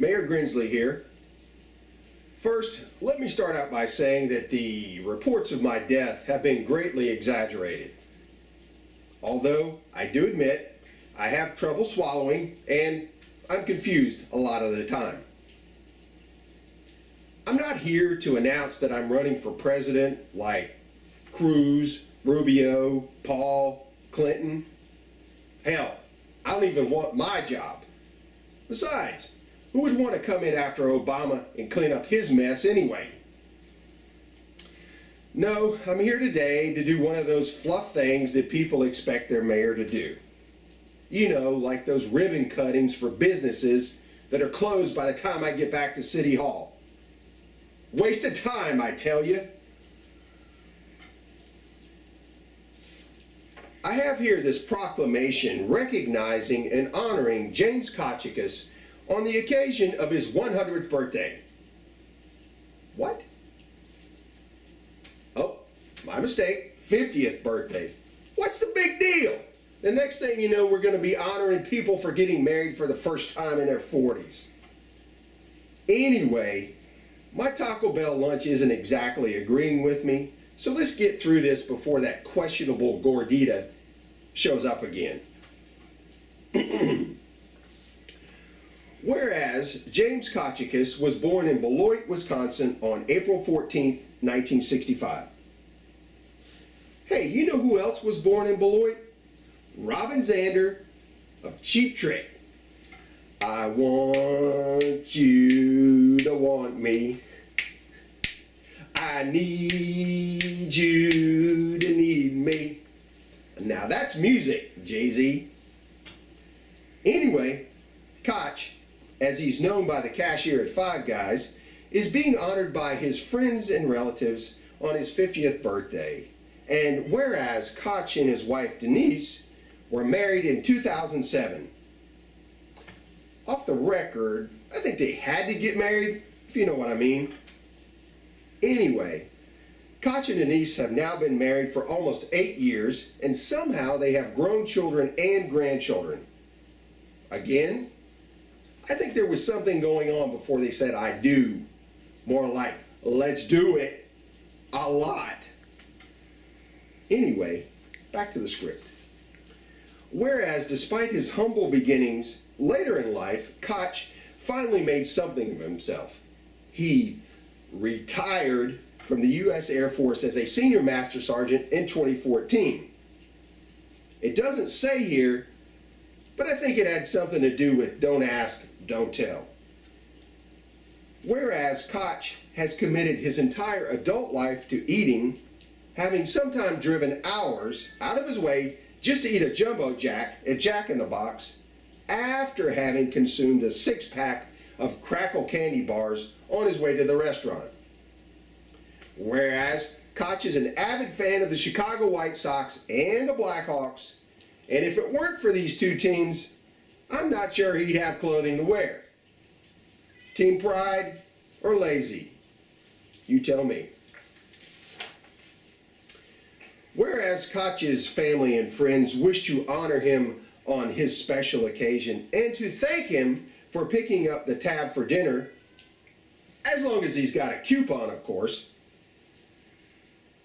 Mayor Grinsley here. First, let me start out by saying that the reports of my death have been greatly exaggerated. Although, I do admit, I have trouble swallowing and I'm confused a lot of the time. I'm not here to announce that I'm running for president like Cruz, Rubio, Paul, Clinton. Hell, I don't even want my job. Besides, who would want to come in after Obama and clean up his mess anyway? No, I'm here today to do one of those fluff things that people expect their mayor to do. You know, like those ribbon cuttings for businesses that are closed by the time I get back to City Hall. Waste of time, I tell you. I have here this proclamation recognizing and honoring James Koch on the occasion of his 100th birthday. What? Oh, my mistake, 50th birthday. What's the big deal? The next thing you know, we're going to be honoring people for getting married for the first time in their 40s. Anyway, my Taco Bell lunch isn't exactly agreeing with me, so let's get through this before that questionable gordita shows up again. Whereas James Koch was born in Beloit, Wisconsin on April 14, 1965. Hey, you know who else was born in Beloit? Robin Zander of Cheap Trick. I want you to want me. I need you to need me. Now that's music, Jay-Z. Anyway, Koch, as he's known by the cashier at Five Guys, is being honored by his friends and relatives on his 50th birthday. And whereas Koch and his wife Denise were married in 2007. Off the record, I think they had to get married, if you know what I mean. Anyway, Koch and Denise have now been married for almost 8 years, and somehow they have grown children and grandchildren. Again, I think there was something going on before they said I do. More like, let's do it a lot. Anyway, back to the script. Whereas despite his humble beginnings, later in life, Koch finally made something of himself. He retired from the U.S. Air Force as a senior master sergeant in 2014. It doesn't say here, but I think it had something to do with don't ask, don't tell. Whereas Koch has committed his entire adult life to eating, having sometimes driven hours out of his way just to eat a Jumbo Jack at Jack in the Box, after having consumed a 6-pack of Crackle candy bars on his way to the restaurant. Whereas Koch is an avid fan of the Chicago White Sox and the Blackhawks, and if it weren't for these two teams, I'm not sure he'd have clothing to wear. Team pride or lazy? You tell me. Whereas Koch's family and friends wish to honor him on his special occasion and to thank him for picking up the tab for dinner, as long as he's got a coupon, of course.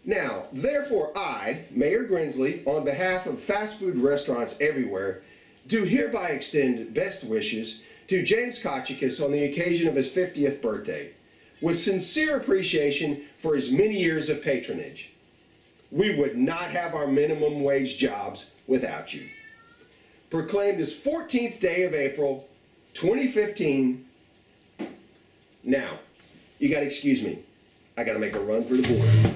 Now, therefore I, Mayor Grinsley, on behalf of fast food restaurants everywhere, do hereby extend best wishes to James Koch on the occasion of his 50th birthday, with sincere appreciation for his many years of patronage. We would not have our minimum wage jobs without you. Proclaimed this 14th day of April, 2015. Now, you gotta excuse me. I gotta make a run for the border.